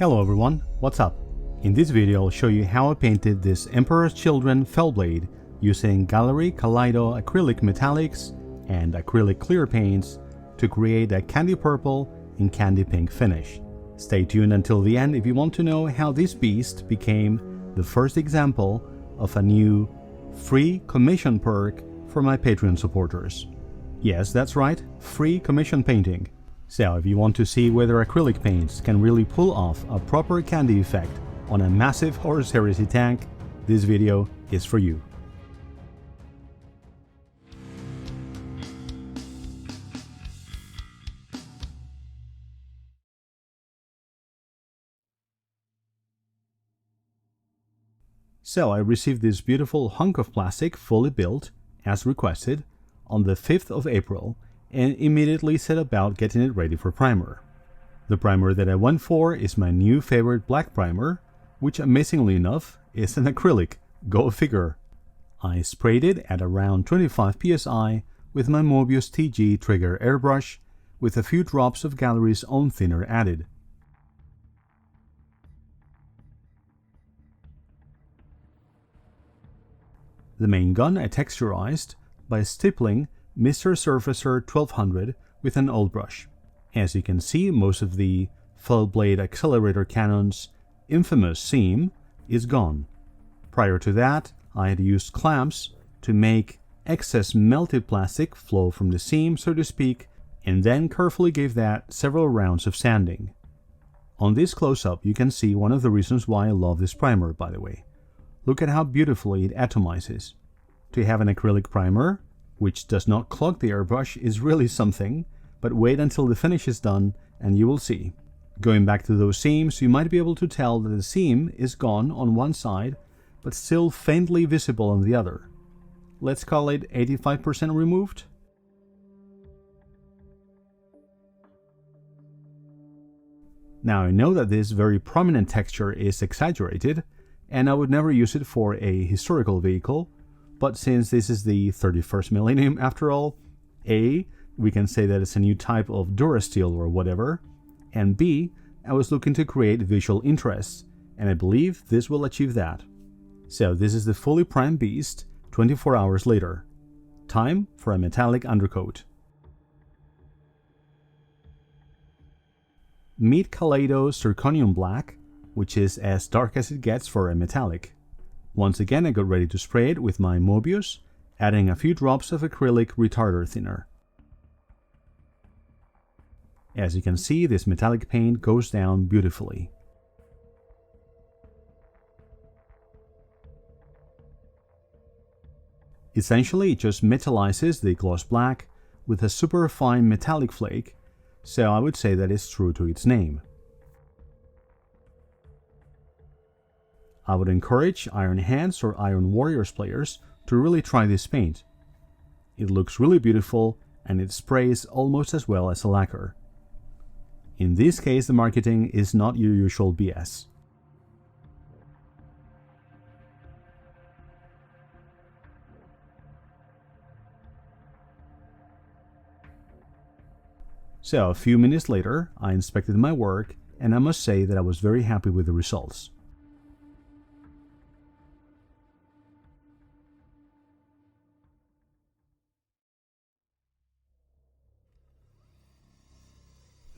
Hello everyone, what's up? In this video I'll show you how I painted this Emperor's Children Fellblade using Gaahleri Kaleido acrylic metallics and acrylic clear paints to create a candy purple and candy pink finish. Stay tuned until the end if you want to know how this beast became the first example of a new free commission perk for my Patreon supporters. Yes, that's right, free commission painting. So if you want to see whether acrylic paints can really pull off a proper candy effect on a massive Horus Heresy tank, this video is for you. So I received this beautiful hunk of plastic fully built, as requested, on the 5th of April, and immediately set about getting it ready for primer. The primer that I went for is my new favorite black primer, which amazingly enough is an acrylic, go figure. I sprayed it at around 25 psi with my Mobius TG trigger airbrush with a few drops of Gaahlerie's own thinner added. The main gun I texturized by stippling Mr. Surfacer 1200 with an old brush. As you can see, most of the Fellblade accelerator cannon's infamous seam is gone. Prior to that, I had used clamps to make excess melted plastic flow from the seam, so to speak, and then carefully gave that several rounds of sanding. On this close-up, you can see one of the reasons why I love this primer, by the way. Look at how beautifully it atomizes. To have an acrylic primer, which does not clog the airbrush, is really something, but wait until the finish is done and you will see. Going back to those seams, you might be able to tell that the seam is gone on one side, but still faintly visible on the other. Let's call it 85% removed. Now I know that this very prominent texture is exaggerated, and I would never use it for a historical vehicle, but since this is the 31st millennium after all, A, we can say that it's a new type of Durasteel or whatever, and B, I was looking to create visual interest, and I believe this will achieve that. So this is the fully primed beast 24 hours later. Time for a metallic undercoat. Meet Kaleido Zirconium Black, which is as dark as it gets for a metallic. Once again, I got ready to spray it with my Mobius, adding a few drops of acrylic retarder thinner. As you can see, this metallic paint goes down beautifully. Essentially, it just metallizes the gloss black with a super fine metallic flake, so I would say that it's true to its name. I would encourage Iron Hands or Iron Warriors players to really try this paint. It looks really beautiful and it sprays almost as well as a lacquer. In this case, the marketing is not your usual BS. So a few minutes later, I inspected my work and I must say that I was very happy with the results.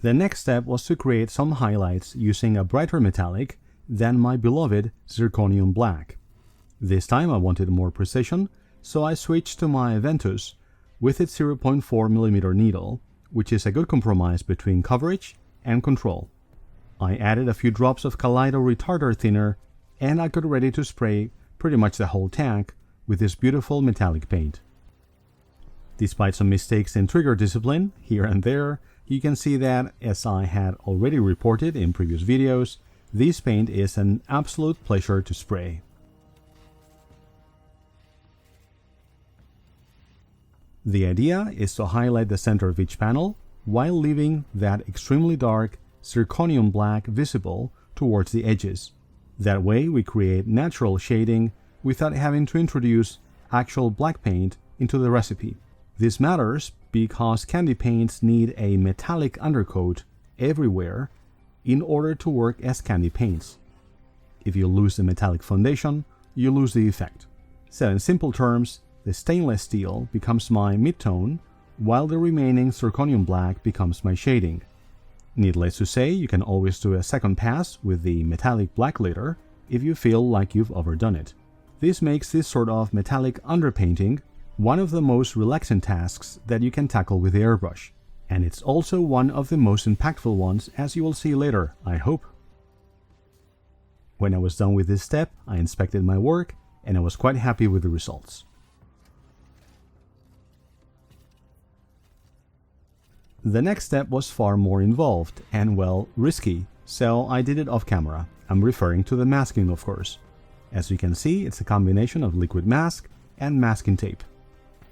The next step was to create some highlights using a brighter metallic than my beloved Zirconium Black. This time I wanted more precision, so I switched to my Ventus with its 0.4mm needle, which is a good compromise between coverage and control. I added a few drops of Kaleido retarder thinner and I got ready to spray pretty much the whole tank with this beautiful metallic paint. Despite some mistakes in trigger discipline here and there, you can see that, as I had already reported in previous videos, this paint is an absolute pleasure to spray. The idea is to highlight the center of each panel while leaving that extremely dark Zirconium Black visible towards the edges. That way we create natural shading without having to introduce actual black paint into the recipe. This matters because candy paints need a metallic undercoat everywhere in order to work as candy paints. If you lose the metallic foundation, you lose the effect. So in simple terms, the stainless steel becomes my midtone, while the remaining Zirconium Black becomes my shading. Needless to say, you can always do a second pass with the metallic black later if you feel like you've overdone it. This makes this sort of metallic underpainting one of the most relaxing tasks that you can tackle with the airbrush. And it's also one of the most impactful ones, as you will see later, I hope. When I was done with this step, I inspected my work and I was quite happy with the results. The next step was far more involved and, well, risky, so I did it off camera. I'm referring to the masking, of course. As you can see, it's a combination of liquid mask and masking tape.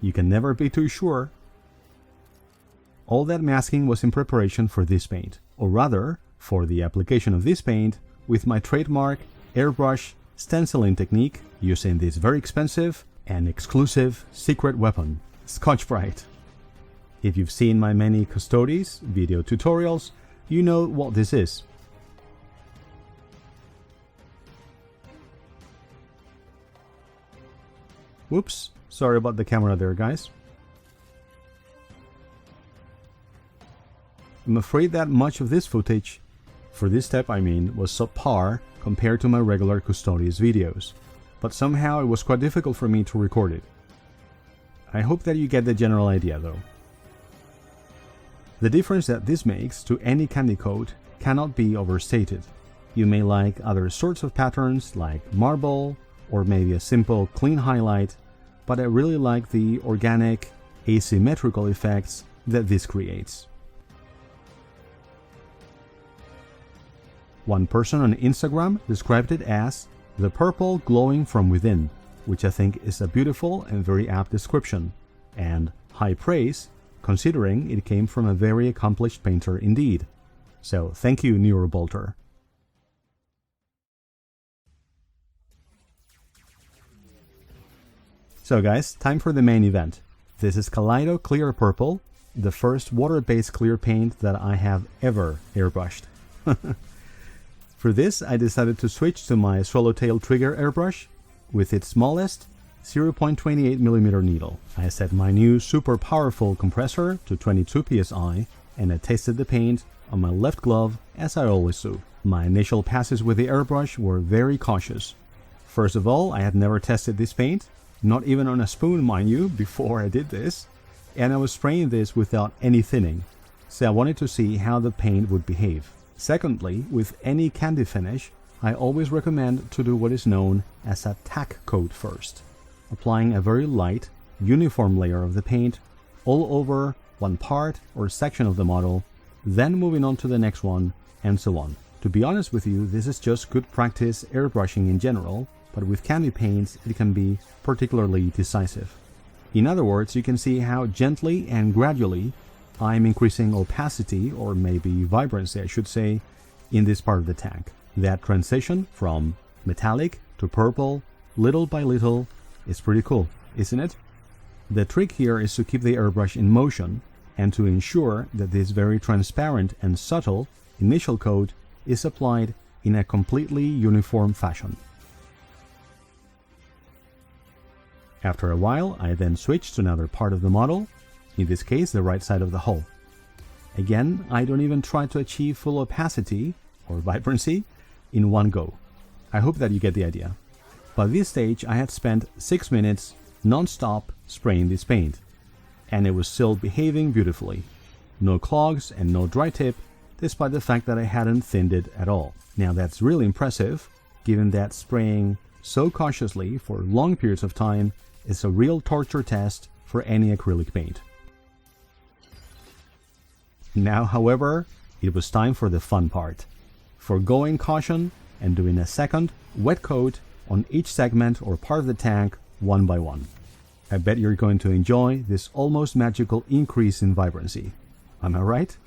You can never be too sure. All that masking was in preparation for this paint, or rather, for the application of this paint with my trademark airbrush stenciling technique using this very expensive and exclusive secret weapon, Scotch-Brite. If you've seen my many Custodes video tutorials, you know what this is. Whoops, sorry about the camera there, guys. I'm afraid that much of this footage, for this step I mean, was subpar compared to my regular Custodes videos, but somehow it was quite difficult for me to record it. I hope that you get the general idea though. The difference that this makes to any candy coat cannot be overstated. You may like other sorts of patterns like marble or maybe a simple clean highlight, but I really like the organic, asymmetrical effects that this creates. One person on Instagram described it as the purple glowing from within, which I think is a beautiful and very apt description, and high praise considering it came from a very accomplished painter indeed. So thank you, Neurobolter. So guys, time for the main event. This is Kaleido Clear Purple, the first water-based clear paint that I have ever airbrushed. For this, I decided to switch to my Swallowtail Trigger airbrush with its smallest 0.28mm needle. I set my new super powerful compressor to 22 psi and I tested the paint on my left glove as I always do. My initial passes with the airbrush were very cautious. First of all, I had never tested this paint, not even on a spoon mind you, before I did this, and I was spraying this without any thinning, so I wanted to see how the paint would behave. Secondly, with any candy finish, I always recommend to do what is known as a tack coat first, applying a very light, uniform layer of the paint all over one part or section of the model, then moving on to the next one, and so on. To be honest with you, this is just good practice airbrushing in general, but with candy paints it can be particularly decisive. In other words, you can see how gently and gradually I'm increasing opacity, or maybe vibrancy I should say, in this part of the tank. That transition from metallic to purple, little by little, is pretty cool, isn't it? The trick here is to keep the airbrush in motion and to ensure that this very transparent and subtle initial coat is applied in a completely uniform fashion. After a while, I then switch to another part of the model, in this case the right side of the hull. Again, I don't even try to achieve full opacity or vibrancy in one go. I hope that you get the idea. By this stage I had spent 6 minutes non-stop spraying this paint, and it was still behaving beautifully. No clogs and no dry tip, despite the fact that I hadn't thinned it at all. Now that's really impressive, given that spraying so cautiously for long periods of time is a real torture test for any acrylic paint. Now, however, it was time for the fun part. Forgoing caution and doing a second wet coat on each segment or part of the tank one by one. I bet you're going to enjoy this almost magical increase in vibrancy. Am I right?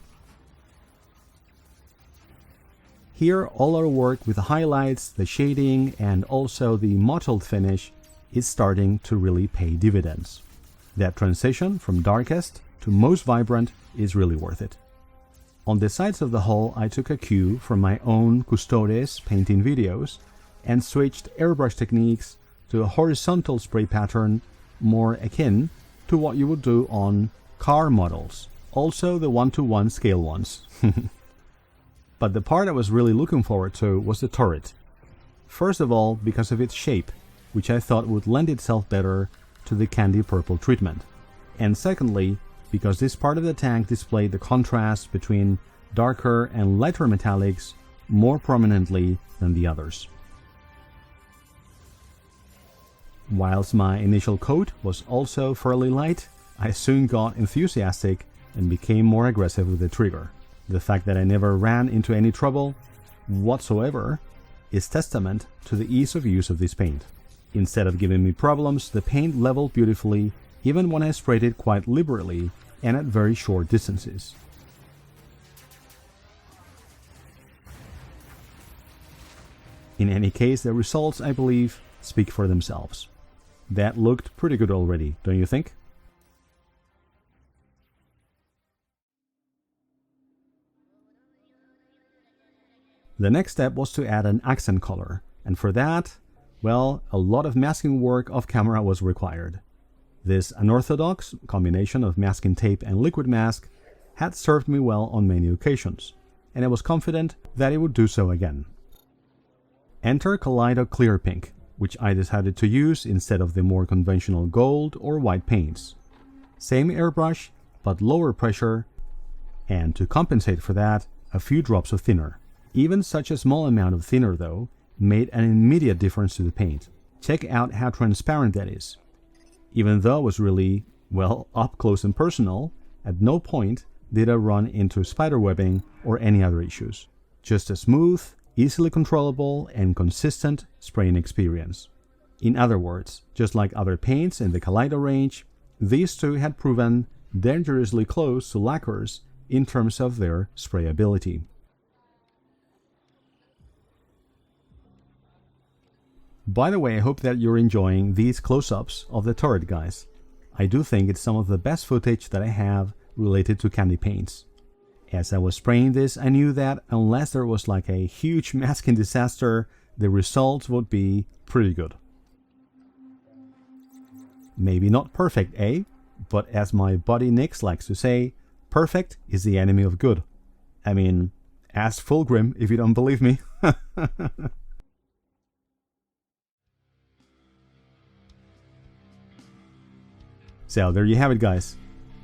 Here, all our work with the highlights, the shading, and also the mottled finish is starting to really pay dividends. That transition from darkest to most vibrant is really worth it. On the sides of the hull, I took a cue from my own Custodes painting videos and switched airbrush techniques to a horizontal spray pattern more akin to what you would do on car models, also the 1:1 scale ones. But the part I was really looking forward to was the turret. First of all, because of its shape, which I thought would lend itself better to the candy purple treatment. And secondly, because this part of the tank displayed the contrast between darker and lighter metallics more prominently than the others. Whilst my initial coat was also fairly light, I soon got enthusiastic and became more aggressive with the trigger. The fact that I never ran into any trouble whatsoever is testament to the ease of use of this paint. Instead of giving me problems, the paint leveled beautifully even when I sprayed it quite liberally and at very short distances. In any case, the results, I believe, speak for themselves. That looked pretty good already, don't you think? The next step was to add an accent color, and for that, well, a lot of masking work off camera was required. This unorthodox combination of masking tape and liquid mask had served me well on many occasions, and I was confident that it would do so again. Enter Kaleido Clear Pink, which I decided to use instead of the more conventional gold or white paints. Same airbrush, but lower pressure, and to compensate for that, a few drops of thinner. Even such a small amount of thinner, though, made an immediate difference to the paint. Check out how transparent that is. Even though it was really, well, up close and personal, at no point did I run into spiderwebbing or any other issues. Just a smooth, easily controllable, and consistent spraying experience. In other words, just like other paints in the Kaleido range, these two had proven dangerously close to lacquers in terms of their sprayability. By the way, I hope that you're enjoying these close-ups of the turret, guys. I do think it's some of the best footage that I have related to candy paints. As I was spraying this, I knew that unless there was like a huge masking disaster, the results would be pretty good. Maybe not perfect, eh? But as my buddy Nix likes to say, perfect is the enemy of good. I mean, ask Fulgrim if you don't believe me. So there you have it, guys.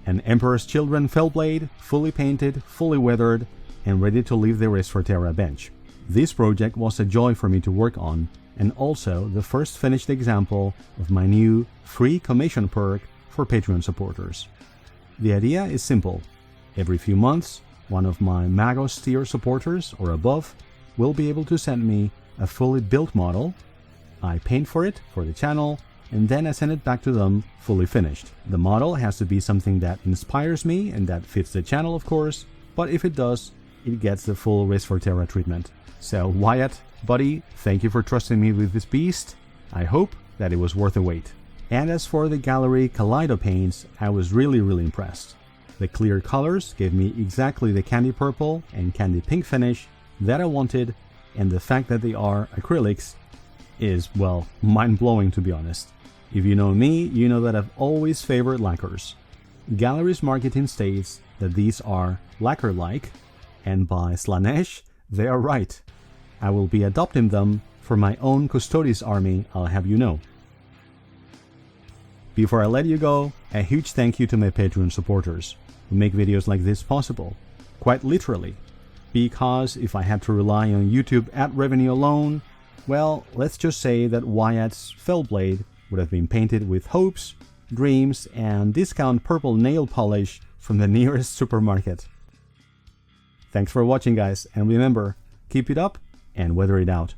An Emperor's Children Fellblade, fully painted, fully weathered, and ready to leave the rest for Terra bench. This project was a joy for me to work on, and also the first finished example of my new free commission perk for Patreon supporters. The idea is simple. Every few months, one of my Magos tier supporters or above will be able to send me a fully built model. I paint for it for the channel, and then I send it back to them fully finished. The model has to be something that inspires me and that fits the channel, of course, but if it does, it gets the full Risk for Terra treatment. So Wyatt, buddy, thank you for trusting me with this beast. I hope that it was worth the wait. And as for the Gaahleri Kaleido paints, I was really impressed. The clear colors gave me exactly the candy purple and candy pink finish that I wanted, and the fact that they are acrylics is, well, mind-blowing, to be honest. If you know me, you know that I've always favored lacquers. Gaahlerie's marketing states that these are lacquer-like, and by Slanesh, they are right. I will be adopting them for my own Custodes army, I'll have you know. Before I let you go, a huge thank you to my Patreon supporters who make videos like this possible, quite literally, because if I had to rely on YouTube ad revenue alone, well, let's just say that Wyatt's Fellblade would have been painted with hopes, dreams, and discount purple nail polish from the nearest supermarket. Thanks for watching, guys, and remember, keep it up and weather it out.